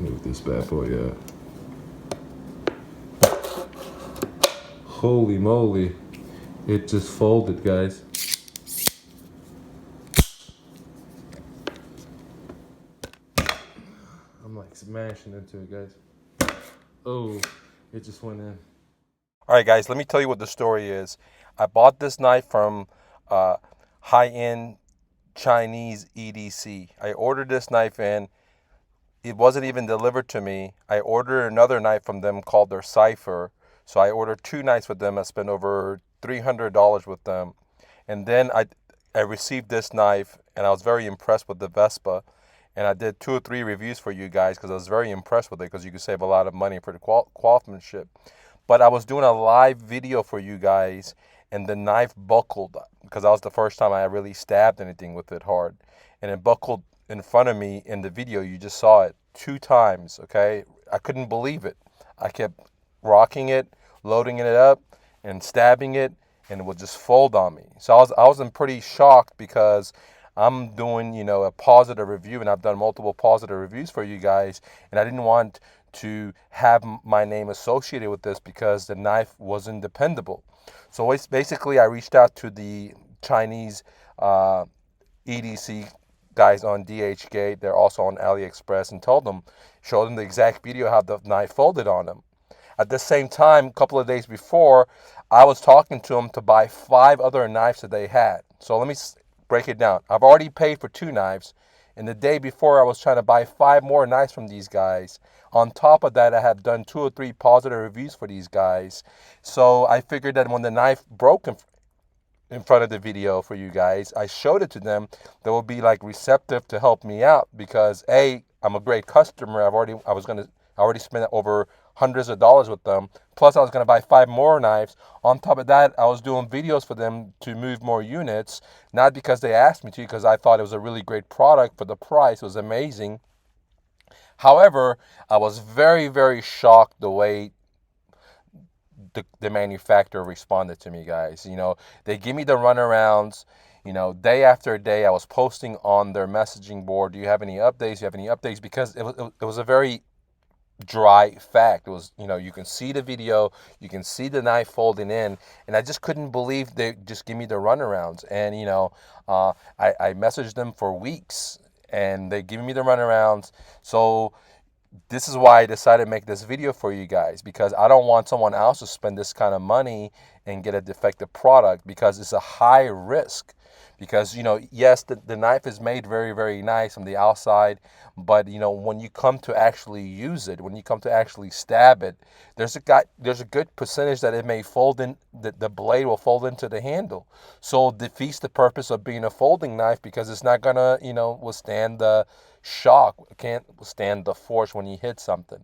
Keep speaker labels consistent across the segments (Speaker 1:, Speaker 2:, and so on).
Speaker 1: Move this bad boy up. Holy moly. It just folded, guys. I'm like smashing into it, guys. Oh, it just went in. All right, guys, let me tell you what the story is. I bought this knife from High End Chinese EDC. I ordered this knife in. It wasn't even delivered to me. I ordered another knife from them called their cypher. So I ordered 2 knives with them. I spent over $300 with them. And then I received this knife, and I was very impressed with the Vespa. And I did 2 or 3 reviews for you guys because I was very impressed with it, because you can save a lot of money for the craftsmanship. But I was doing a live video for you guys, and the knife buckled, because that was the first time I really stabbed anything with it hard. And it buckled in front of me in the video. You just saw it 2 times, okay? I couldn't believe it. I kept rocking it, loading it up, and stabbing it, and it would just fold on me. So I was pretty shocked, because I'm doing, a positive review, and I've done multiple positive reviews for you guys, and I didn't want to have my name associated with this because the knife wasn't dependable. So basically, I reached out to the Chinese EDC guys on DHgate. They're also on AliExpress, and showed them the exact video how the knife folded on them. At the same time, a couple of days before, I was talking to them to buy 5 other knives that they had. So let me break it down. I've already paid for 2 knives, and the day before I was trying to buy 5 more knives from these guys. On top of that, I had done 2 or 3 positive reviews for these guys. So I figured that when the knife broke in front of the video for you guys, I showed it to them. They will be like receptive to help me out, because I'm a great customer. I already spent over hundreds of dollars with them. Plus, I was going to buy 5 more knives. On top of that, I was doing videos for them to move more units, not because they asked me to, because I thought it was a really great product for the price. It was amazing. However, I was very, very shocked the way the manufacturer responded to me, guys. They give me the runarounds. Day after day, I was posting on their messaging board, do you have any updates? Do you have any updates? Because it was a very dry fact. It was, you can see the video, you can see the knife folding in, and I just couldn't believe they just give me the runarounds. And I messaged them for weeks, and they give me the runarounds. So this is why I decided to make this video for you guys, because I don't want someone else to spend this kind of money and get a defective product, because it's a high risk. Because, yes, the knife is made very, very nice on the outside, but, when you come to actually use it, when you come to actually stab it, there's a good percentage that it may fold in, the blade will fold into the handle. So it defeats the purpose of being a folding knife, because it's not going to, withstand the shock, it can't withstand the force when you hit something.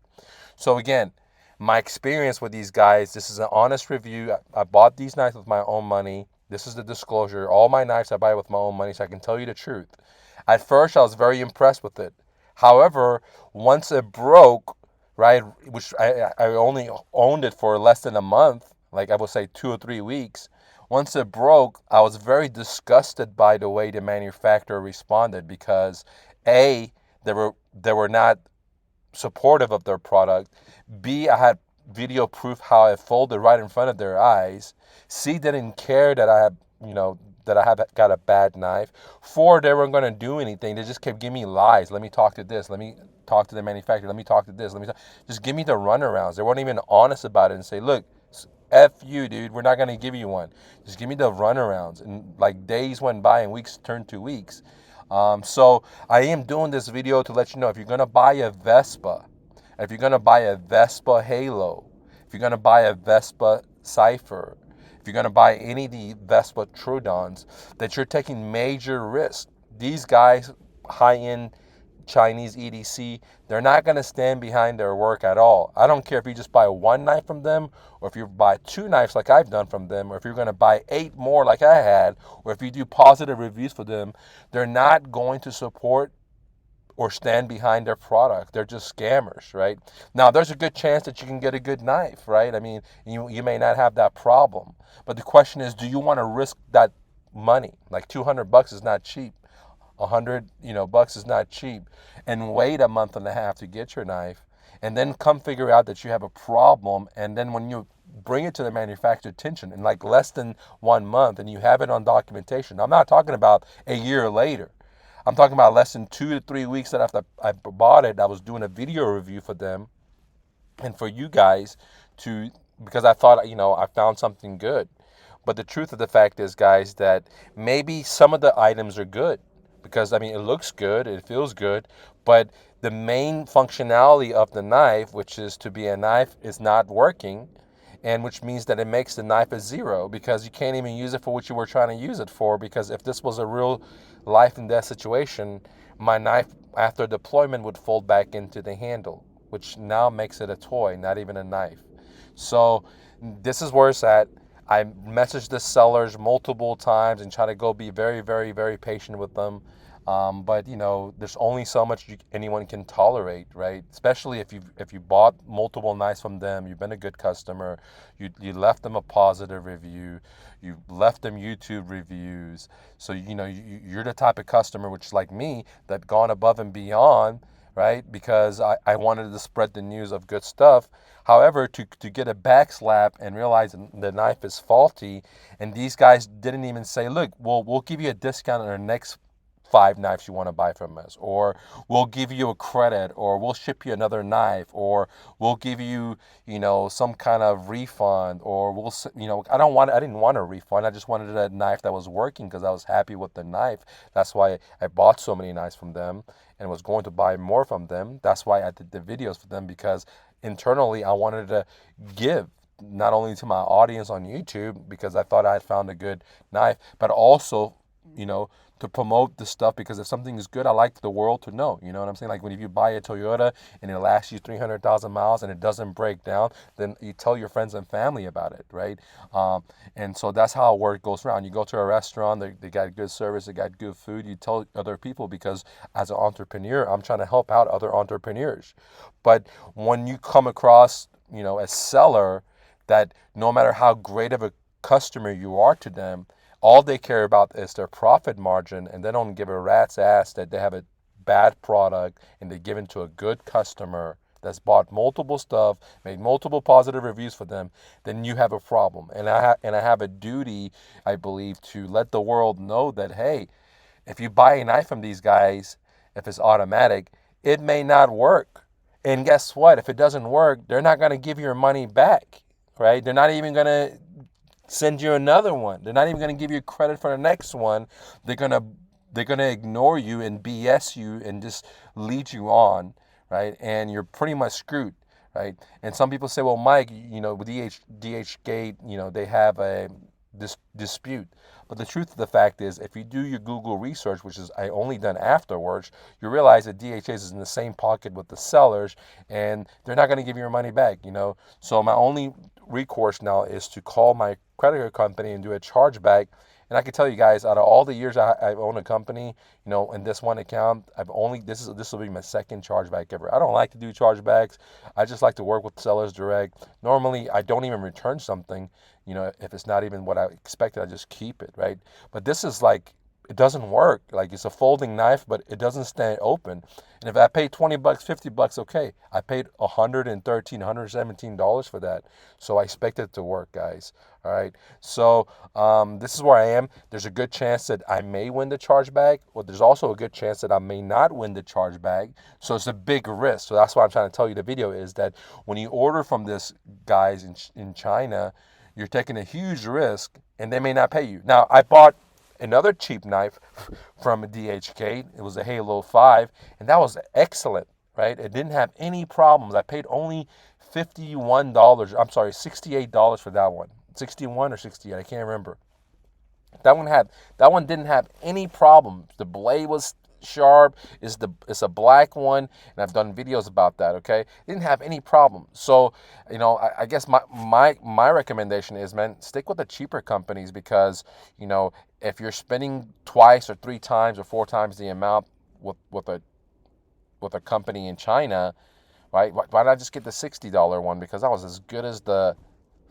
Speaker 1: So again, my experience with these guys, this is an honest review. I bought these knives with my own money. This is the disclosure. All my knives I buy with my own money, so I can tell you the truth. At first, I was very impressed with it. However, once it broke, right, which I only owned it for less than a month, like I would say 2 or 3 weeks. Once it broke, I was very disgusted by the way the manufacturer responded, because A, they were not supportive of their product. B, I had video proof how it folded right in front of their eyes. C, they didn't care that I had got a bad knife. 4, they weren't going to do anything. They just kept giving me lies. Let me talk to this. Let me talk to the manufacturer. Let me talk to this. Just give me the runarounds. They weren't even honest about it and say, look, F you, dude. We're not going to give you one. Just give me the runarounds. And like days went by and weeks turned to weeks. So I am doing this video to let you know, if you're going to buy a Vespa, if you're going to buy a Vespa Halo, if you're going to buy a Vespa Cypher, if you're going to buy any of the Vespa Trudons, that you're taking major risks. These guys, high-end Chinese EDC, they're not going to stand behind their work at all. I don't care if you just buy 1 knife from them, or if you buy 2 knives like I've done from them, or if you're going to buy 8 more like I had, or if you do positive reviews for them. They're not going to support or stand behind their product. They're just scammers, right? Now, there's a good chance that you can get a good knife, right? I mean, you may not have that problem. But the question is, do you want to risk that money? Like $200 is not cheap 100, bucks is not cheap, and wait a month and a half to get your knife, and then come figure out that you have a problem, and then when you bring it to the manufacturer's attention in like less than 1 month, and you have it on documentation. I'm not talking about a year later. I'm talking about less than 2 to 3 weeks that after I bought it, I was doing a video review for them and for you guys to, because I thought, I found something good. But the truth of the fact is, guys, that maybe some of the items are good because, I mean, it looks good, it feels good, but the main functionality of the knife, which is to be a knife, is not working, and which means that it makes the knife a zero because you can't even use it for what you were trying to use it for. Because if this was a real life and death situation, my knife after deployment would fold back into the handle, which now makes it a toy, not even a knife. So this is where it's at. I messaged the sellers multiple times and try to go be very, very, very patient with them. But there's only so much anyone can tolerate, right? Especially if you bought multiple knives from them, you've been a good customer, you left them a positive review, you left them YouTube reviews. So you're the type of customer, which is like me, that gone above and beyond, right? Because I wanted to spread the news of good stuff. However, to get a backslap and realize the knife is faulty, and these guys didn't even say, look, we'll give you a discount on our next 5 knives you want to buy from us, or we'll give you a credit, or we'll ship you another knife, or we'll give you, some kind of refund, or I didn't want a refund. I just wanted a knife that was working because I was happy with the knife. That's why I bought so many knives from them and was going to buy more from them. That's why I did the videos for them, because internally I wanted to give not only to my audience on YouTube because I thought I had found a good knife, but also, to promote the stuff, because if something is good, I like the world to know. You know what I'm saying? Like when if you buy a Toyota and it lasts you 300,000 miles and it doesn't break down, then you tell your friends and family about it, right? And so that's how word goes around. You go to a restaurant, they got good service, they got good food. You tell other people because as an entrepreneur, I'm trying to help out other entrepreneurs. But when you come across, a seller that no matter how great of a customer you are to them, all they care about is their profit margin, and they don't give a rat's ass that they have a bad product and they give it to a good customer that's bought multiple stuff, made multiple positive reviews for them, then you have a problem. And I have a duty, I believe, to let the world know that, hey, if you buy a knife from these guys, if it's automatic, it may not work. And guess what? If it doesn't work, they're not going to give your money back, right? They're not even going to send you another one. They're not even going to give you credit for the next one. They're gonna ignore you and BS you and just lead you on, right? And you're pretty much screwed, right? And some people say, well, Mike, with DHgate, they have a dispute. But the truth of the fact is, if you do your Google research, which is I only done afterwards, you realize that DHS is in the same pocket with the sellers, and they're not going to give you your money back. So my only recourse now is to call my credit card company and do a chargeback. And I can tell you guys, out of all the years I've owned a company, in this one account, this will be my second chargeback ever. I don't like to do chargebacks. I just like to work with sellers direct. Normally, I don't even return something, if it's not even what I expected, I just keep it, right? But this is like, it doesn't work. Like, it's a folding knife, but it doesn't stay open. And if I paid $20, $50, okay. I paid $113, $117 for that. So I expect it to work, guys. All right. So this is where I am. There's a good chance that I may win the chargeback, or there's also a good chance that I may not win the chargeback. So it's a big risk. So that's why I'm trying to tell you the video is that when you order from this guys in China, you're taking a huge risk, and they may not pay you. Now, I bought another cheap knife from DHgate. It was a Halo V, and that was excellent, right? It didn't have any problems. I paid only $68 for that one. 61 or 68, I can't remember. That one didn't have any problems. The blade was sharp. It's a black one, and I've done videos about that. Okay, it didn't have any problem. So I guess my recommendation is, man, stick with the cheaper companies, because if you're spending twice or 3 times or 4 times the amount with a company in China, right? Why not just get the $60 one, because that was as good as the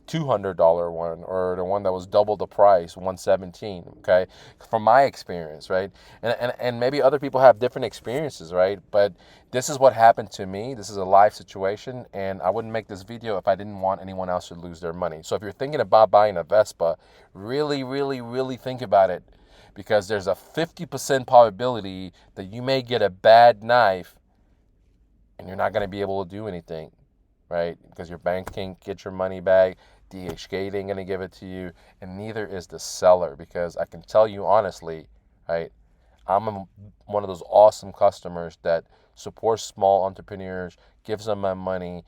Speaker 1: $200 one, or the one that was double the price, 117. Okay, from my experience, right? And maybe other people have different experiences, right? But this is what happened to me. This is a live situation, and I wouldn't make this video if I didn't want anyone else to lose their money. So if you're thinking about buying a Vespa, really, really, really think about it, because there's a 50% probability that you may get a bad knife and you're not going to be able to do anything, right? Because your bank can't get your money back, DHgate ain't going to give it to you, and neither is the seller. Because I can tell you honestly, right, one of those awesome customers that supports small entrepreneurs, gives them my money,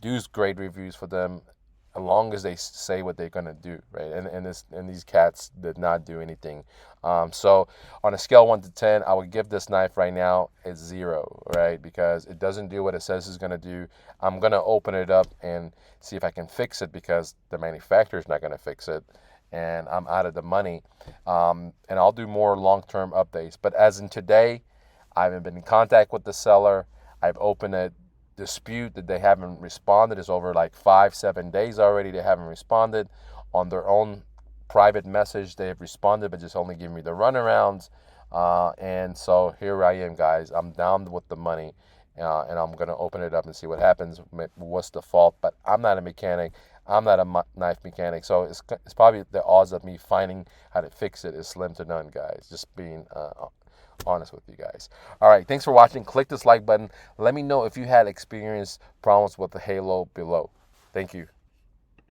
Speaker 1: does great reviews for them, as long as they say what they're gonna do, right? And these cats did not do anything. So on a scale 1 to 10, I would give this knife right now a 0, right? Because it doesn't do what it says it's gonna do. I'm gonna open it up and see if I can fix it, because the manufacturer's not gonna fix it, and I'm out of the money. And I'll do more long-term updates. But as in today, I haven't been in contact with the seller. I've opened a dispute that they haven't responded. It's over like 5-7 days already. They haven't responded. On their own private message, they have responded, but just only giving me the runarounds. And so here I am, guys. I'm down with the money, and I'm gonna open it up and see what happens. What's the fault? But I'm not a mechanic. I'm not a knife mechanic, so it's probably the odds of me finding how to fix it is slim to none, guys. Just being honest with you guys. All right, thanks for watching. Click this like button. Let me know if you had experienced problems with the Halo below. Thank you.